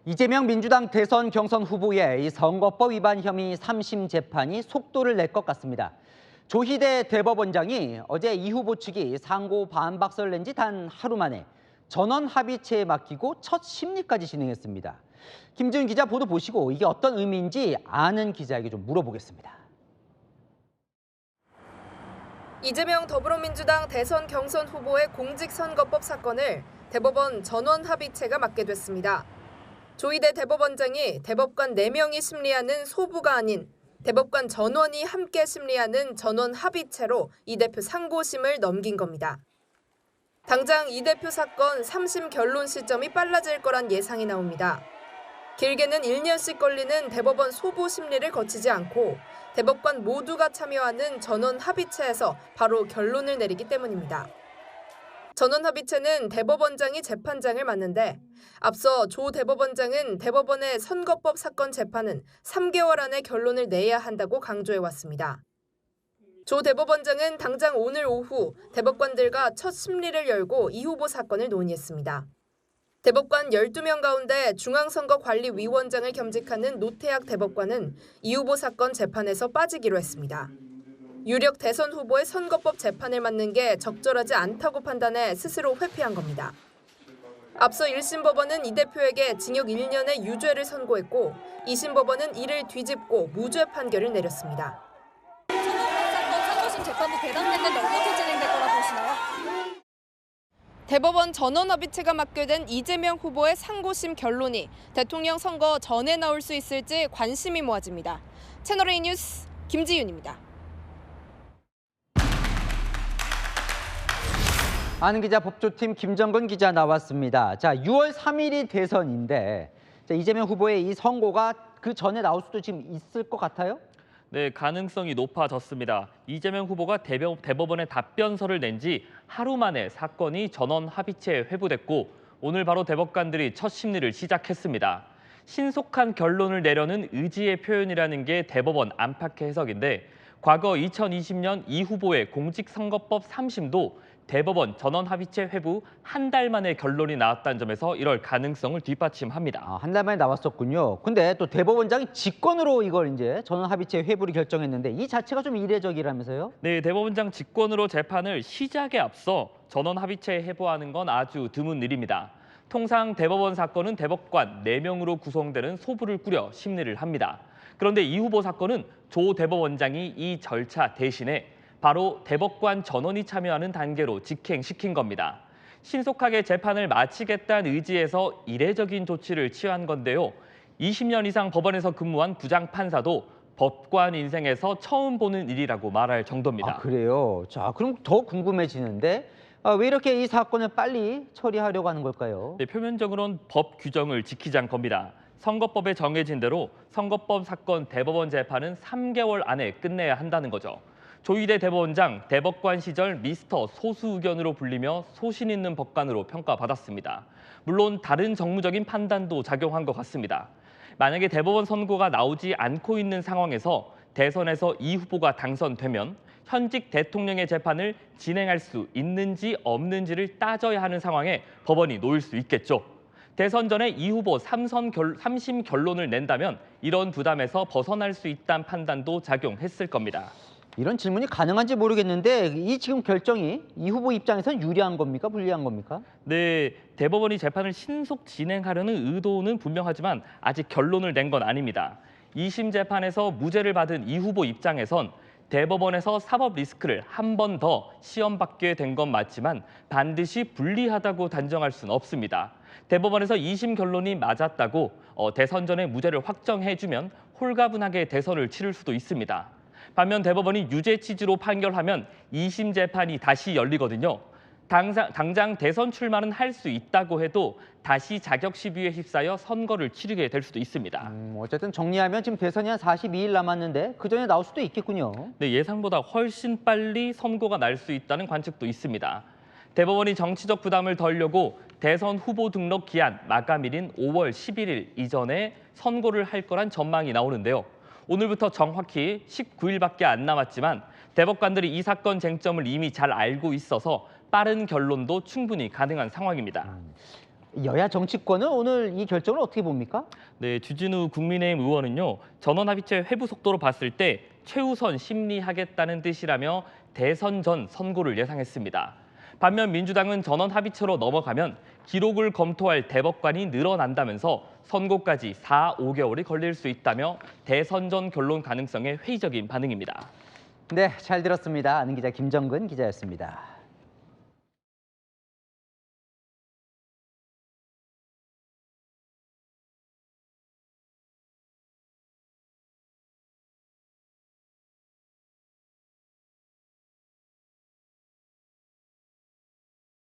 이재명 민주당 대선 경선 후보의 이 선거법 위반 혐의 3심 재판이 속도를 낼 것 같습니다. 조희대 대법원장이 어제 이 후보 측이 상고 반박서를 낸 지 단 하루 만에 전원 합의체에 맡기고 첫 심리까지 진행했습니다. 김지훈 기자 보도 보시고 이게 어떤 의미인지 아는 기자에게 좀 물어보겠습니다. 이재명 더불어민주당 대선 경선 후보의 공직선거법 사건을 대법원 전원 합의체가 맡게 됐습니다. 조희대 대법원장이 대법관 4명이 심리하는 소부가 아닌 대법관 전원이 함께 심리하는 전원 합의체로 이 대표 상고심을 넘긴 겁니다. 당장 이 대표 사건 3심 결론 시점이 빨라질 거란 예상이 나옵니다. 길게는 1년씩 걸리는 대법원 소부 심리를 거치지 않고 대법관 모두가 참여하는 전원 합의체에서 바로 결론을 내리기 때문입니다. 전원 합의체는 대법원장이 재판장을 맡는데 앞서 조 대법원장은 대법원의 선거법 사건 재판은 3개월 안에 결론을 내야 한다고 강조해왔습니다. 조 대법원장은 당장 오늘 오후 대법관들과 첫 심리를 열고 이 후보 사건을 논의했습니다. 대법관 12명 가운데 중앙선거관리위원장을 겸직하는 노태학 대법관은 이 후보 사건 재판에서 빠지기로 했습니다. 유력 대선 후보의 선거법 재판을 맡는 게 적절하지 않다고 판단해 스스로 회피한 겁니다. 앞서 1심 법원은 이 대표에게 징역 1년의 유죄를 선고했고 2심 법원은 이를 뒤집고 무죄 판결을 내렸습니다. 사건 상고심 재판도 배당됐는데 어떻게 진행될 거라 보시나요? 대법원 전원합의체가 맡게 된 이재명 후보의 상고심 결론이 대통령 선거 전에 나올 수 있을지 관심이 모아집니다. 채널A 뉴스 김지윤입니다. 아는 기자 법조팀 김정근 기자 나왔습니다. 자, 6월 3일이 대선인데 이재명 후보의 이 선고가 그 전에 나올 수도 지금 있을 것 같아요? 네, 가능성이 높아졌습니다. 이재명 후보가 대법원에 답변서를 낸 지 하루 만에 사건이 전원 합의체에 회부됐고 오늘 바로 대법관들이 첫 심리를 시작했습니다. 신속한 결론을 내려는 의지의 표현이라는 게 대법원 안팎의 해석인데 과거 2020년 이 후보의 공직선거법 3심도 대법원 전원 합의체 회부 한 달 만에 결론이 나왔다는 점에서 이럴 가능성을 뒷받침합니다. 한 달 만에 나왔었군요. 근데 또 대법원장이 직권으로 이걸 이제 전원 합의체 회부를 결정했는데 이 자체가 좀 이례적이라면서요? 네, 대법원장 직권으로 재판을 시작에 앞서 전원 합의체에 회부하는 건 아주 드문 일입니다. 통상 대법원 사건은 대법관 4명으로 구성되는 소부를 꾸려 심리를 합니다. 그런데 이 후보 사건은 조 대법원장이 이 절차 대신에 바로 대법관 전원이 참여하는 단계로 직행시킨 겁니다. 신속하게 재판을 마치겠다는 의지에서 이례적인 조치를 취한 건데요. 20년 이상 법원에서 근무한 부장판사도 법관 인생에서 처음 보는 일이라고 말할 정도입니다. 아, 그래요? 자, 그럼 더 궁금해지는데 왜 이렇게 이 사건을 빨리 처리하려고 하는 걸까요? 네, 표면적으로는 법 규정을 지키자는 겁니다. 선거법에 정해진 대로 선거법 사건 대법원 재판은 3개월 안에 끝내야 한다는 거죠. 조희대 대법원장, 대법관 시절 미스터 소수의견으로 불리며 소신 있는 법관으로 평가받았습니다. 물론 다른 정무적인 판단도 작용한 것 같습니다. 만약에 대법원 선고가 나오지 않고 있는 상황에서 대선에서 이 후보가 당선되면 현직 대통령의 재판을 진행할 수 있는지 없는지를 따져야 하는 상황에 법원이 놓일 수 있겠죠. 대선 전에 이 후보 3심 결론을 낸다면 이런 부담에서 벗어날 수 있다는 판단도 작용했을 겁니다. 이런 질문이 가능한지 모르겠는데 이 지금 결정이 이 후보 입장에서는 유리한 겁니까? 불리한 겁니까? 네, 대법원이 재판을 신속 진행하려는 의도는 분명하지만 아직 결론을 낸 건 아닙니다. 2심 재판에서 무죄를 받은 이 후보 입장에선 대법원에서 사법 리스크를 한 번 더 시험받게 된 건 맞지만 반드시 불리하다고 단정할 수는 없습니다. 대법원에서 2심 결론이 맞았다고 대선 전에 무죄를 확정해주면 홀가분하게 대선을 치를 수도 있습니다. 반면 대법원이 유죄 취지로 판결하면 2심 재판이 다시 열리거든요. 당장 대선 출마는 할 수 있다고 해도 다시 자격 시비에 휩싸여 선거를 치르게 될 수도 있습니다. 어쨌든 정리하면 지금 대선이 한 42일 남았는데 그 전에 나올 수도 있겠군요. 네, 예상보다 훨씬 빨리 선고가 날 수 있다는 관측도 있습니다. 대법원이 정치적 부담을 덜려고 대선 후보 등록 기한 마감일인 5월 11일 이전에 선고를 할 거란 전망이 나오는데요. 오늘부터 정확히 19일밖에 안 남았지만 대법관들이 이 사건 쟁점을 이미 잘 알고 있어서 빠른 결론도 충분히 가능한 상황입니다. 여야 정치권은 오늘 이 결정을 어떻게 봅니까? 네, 주진우 국민의힘 의원은요. 전원합의체 회부 속도로 봤을 때 최우선 심리하겠다는 뜻이라며 대선 전 선고를 예상했습니다. 반면 민주당은 전원합의체로 넘어가면 기록을 검토할 대법관이 늘어난다면서 선고까지 4, 5개월이 걸릴 수 있다며 대선 전 결론 가능성에 회의적인 반응입니다. 네, 잘 들었습니다. 아는 기자 김정근 기자였습니다.